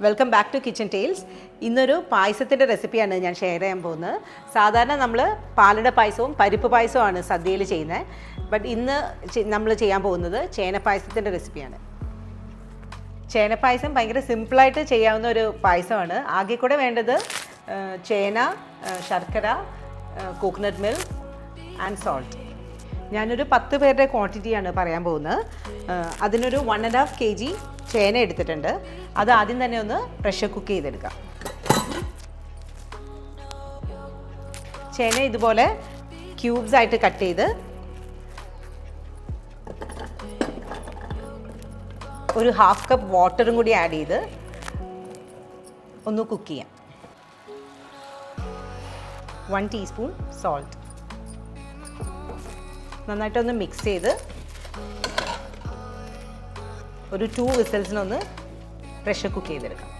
Welcome back to Kitchen Tales. ഇന്നൊരു പായസത്തിൻ്റെ റെസിപ്പിയാണ് ഞാൻ ഷെയർ ചെയ്യാൻ പോകുന്നത്. സാധാരണ നമ്മൾ പാലട പായസവും പരിപ്പ് പായസവുമാണ് സദ്യയിൽ ചെയ്യുന്നത്. ബട്ട് ഇന്ന് നമ്മൾ ചെയ്യാൻ പോകുന്നത് ചേനപ്പായസത്തിൻ്റെ റെസിപ്പിയാണ്. ചേനപ്പായസം ഭയങ്കര സിമ്പിളായിട്ട് ചെയ്യാവുന്ന ഒരു പായസമാണ്. ആകെ കൂടെ വേണ്ടത് ചേന, ശർക്കര, കോക്കനട്ട് മിൽക്ക് ആൻഡ് സോൾട്ട്. ഞാനൊരു 10 പേരുടെ ക്വാണ്ടിറ്റിയാണ് പറയാൻ പോകുന്നത്. അതിനൊരു 1.5 kg ചേന എടുത്തിട്ടുണ്ട്. അത് ആദ്യം തന്നെ ഒന്ന് പ്രഷർ കുക്ക് ചെയ്തെടുക്കാം. ചേന ഇതുപോലെ ക്യൂബ്സ് ആയിട്ട് കട്ട് ചെയ്ത് ഒരു 1/2 കപ്പ് വാട്ടറും കൂടി ആഡ് ചെയ്ത് ഒന്ന് കുക്ക് ചെയ്യാം. 1 ടീസ്പൂൺ സോൾട്ട് നന്നായിട്ടൊന്ന് മിക്സ് ചെയ്ത് ഒരു 2 വിസിൽസിനൊന്ന് പ്രഷർ കുക്ക് ചെയ്തെടുക്കാം.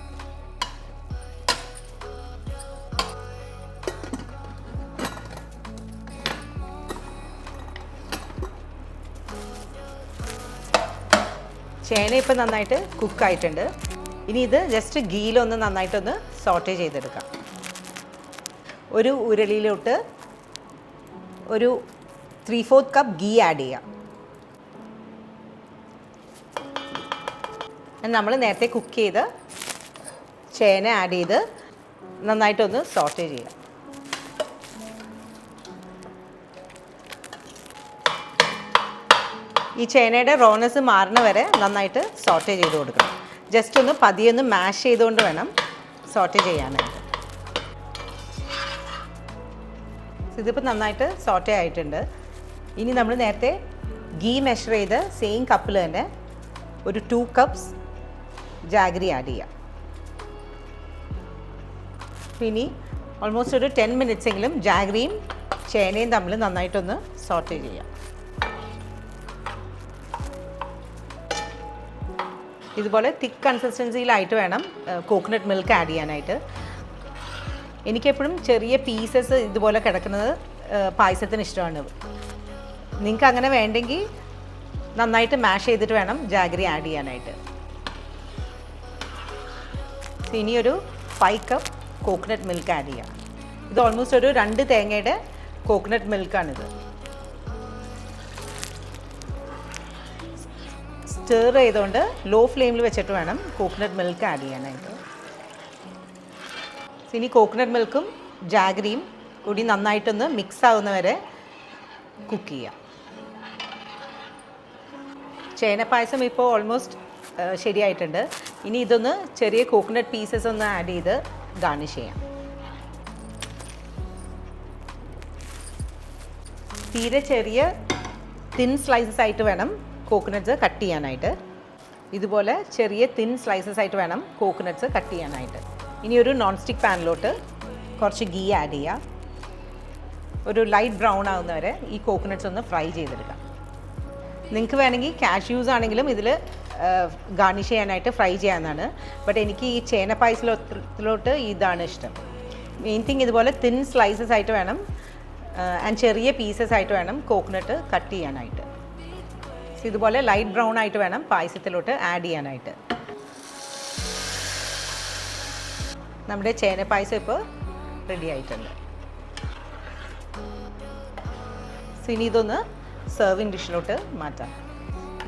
ചേന ഇപ്പം നന്നായിട്ട് കുക്കായിട്ടുണ്ട്. ഇനി ഇത് ജസ്റ്റ് ഗീലൊന്ന് നന്നായിട്ടൊന്ന് സോട്ടേ ചെയ്തെടുക്കാം. ഒരു ഉരുളിയിലോട്ട് ഒരു 3/4 കപ്പ് ഗീ ആഡ് ചെയ്യാം. നമ്മൾ നേരത്തെ കുക്ക് ചെയ്ത് ചേന ആഡ് ചെയ്ത് നന്നായിട്ടൊന്ന് സോട്ടേ ചെയ്യാം. ഈ ചേനയുടെ റോനെസ് മാറുന്ന വരെ നന്നായിട്ട് സോട്ടേ ചെയ്ത് കൊടുക്കണം. ജസ്റ്റ് ഒന്ന് പതിയൊന്ന് മാഷ് ചെയ്തുകൊണ്ട് വേണം സോട്ടേ ചെയ്യാനായിട്ട്. ഇതിപ്പോൾ നന്നായിട്ട് സോട്ടേ ആയിട്ടുണ്ട്. ഇനി നമ്മൾ നേരത്തെ ഗീ മെഷർ ചെയ്ത് സെയിം കപ്പിൽ തന്നെ ഒരു 2 കപ്സ് ജാഗരി ആഡ് ചെയ്യാം. ഇനി ഓൾമോസ്റ്റ് ഒരു 10 മിനിറ്റ്സ് എങ്കിലും ജാഗരിയും ചേനയും തമ്മിൽ നന്നായിട്ടൊന്ന് സോട്ടേ ചെയ്യാം. ഇതുപോലെ തിക്ക് കൺസിസ്റ്റൻസിയിലായിട്ട് വേണം കോക്കനട്ട് മിൽക്ക് ആഡ് ചെയ്യാനായിട്ട്. എനിക്കെപ്പോഴും ചെറിയ പീസസ് ഇതുപോലെ കിടക്കുന്നത് പായസത്തിന് ഇഷ്ടമാണ്. നിങ്ങൾക്ക് അങ്ങനെ വേണ്ടെങ്കിൽ നന്നായിട്ട് മാഷ് ചെയ്തിട്ട് വേണം ജാഗരി ആഡ് ചെയ്യാനായിട്ട്. ഇനി ഒരു 5 കപ്പ് കോക്കനട്ട് മിൽക്ക് ആഡ് ചെയ്യാം. ഇത് ഓൾമോസ്റ്റ് ഒരു 2 തേങ്ങയുടെ കോക്കനട്ട് മിൽക്കാണിത്. സ്റ്റർ ചെയ്തുകൊണ്ട് ലോ ഫ്ലെയിമിൽ വെച്ചിട്ട് വേണം കോക്കനട്ട് മിൽക്ക് ആഡ് ചെയ്യാനായിട്ട്. ഇനി കോക്കനട്ട് മിൽക്കും ജാഗരിയും കൂടി നന്നായിട്ടൊന്ന് മിക്സ് ആവുന്നവരെ കുക്ക് ചെയ്യാം. ചേനപ്പായസം ഇപ്പോൾ ഓൾമോസ്റ്റ് ശരിയായിട്ടുണ്ട്. ഇനി ഇതൊന്ന് ചെറിയ കോക്കനട്ട് പീസസ് ഒന്ന് ആഡ് ചെയ്ത് ഗാർണിഷ് ചെയ്യാം. തീരെ ചെറിയ തിൻ സ്ലൈസസ് ആയിട്ട് വേണം കോക്കനട്ട്സ് കട്ട് ചെയ്യാനായിട്ട്. ഇതുപോലെ ചെറിയ തിൻ സ്ലൈസസ് ആയിട്ട് വേണം കോക്കനട്ട്സ് കട്ട് ചെയ്യാനായിട്ട്. ഇനി ഒരു നോൺ സ്റ്റിക്ക് പാനിലോട്ട് കുറച്ച് ഗീ ആഡ് ചെയ്യുക. ഒരു ലൈറ്റ് ബ്രൗൺ ആവുന്നവരെ ഈ കോക്കനട്ട്സ് ഒന്ന് ഫ്രൈ ചെയ്തെടുക്കാം. നിങ്ങൾക്ക് വേണമെങ്കിൽ കാഷ്യൂസ് ആണെങ്കിലും ഇതിൽ ഗാർണിഷ് ചെയ്യാനായിട്ട് ഫ്രൈ ചെയ്യാവുന്നതാണ്. ബട്ട് എനിക്ക് ഈ ചേനപ്പായസത്തിലോട്ട് ഇതാണ് ഇഷ്ടം. മെയിൻ തിങ് ഇതുപോലെ തിൻ സ്ലൈസസ് ആയിട്ട് വേണം ആൻഡ് ചെറിയ പീസസ് ആയിട്ട് വേണം കോക്കനട്ട് കട്ട് ചെയ്യാനായിട്ട്. ഇതുപോലെ ലൈറ്റ് ബ്രൗൺ ആയിട്ട് വേണം പായസത്തിലോട്ട് ആഡ് ചെയ്യാനായിട്ട്. നമ്മുടെ ചേനപ്പായസം ഇപ്പോൾ റെഡി ആയിട്ടുണ്ട്. ഇനി ഇതൊന്ന് സെർവിങ് ഡിഷിലോട്ട് മാറ്റാം.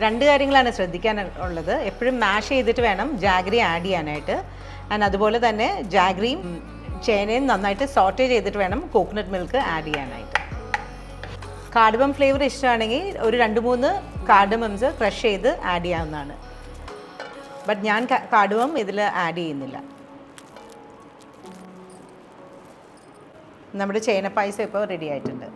2 കാര്യങ്ങളാണ് ശ്രദ്ധിക്കാൻ ഉള്ളത്. എപ്പോഴും മാഷ് ചെയ്തിട്ട് വേണം ജാഗരി ആഡ് ചെയ്യാനായിട്ട്. ആൻഡ് അതുപോലെ തന്നെ ജാഗരിയും ചേനയും നന്നായിട്ട് സോട്ടേ ചെയ്തിട്ട് വേണം കോക്കനട്ട് മിൽക്ക് ആഡ് ചെയ്യാനായിട്ട്. കാർഡമം ഫ്ലേവർ ഇഷ്ടമാണെങ്കിൽ ഒരു 2-3 കാർഡമംസ് ക്രഷ് ചെയ്ത് ആഡ് ചെയ്യാവുന്നതാണ്. ബട്ട് ഞാൻ കാർഡമം ഇതിൽ ആഡ് ചെയ്യുന്നില്ല. നമ്മുടെ ചേനപ്പായസം ഇപ്പോൾ റെഡി ആയിട്ടുണ്ട്.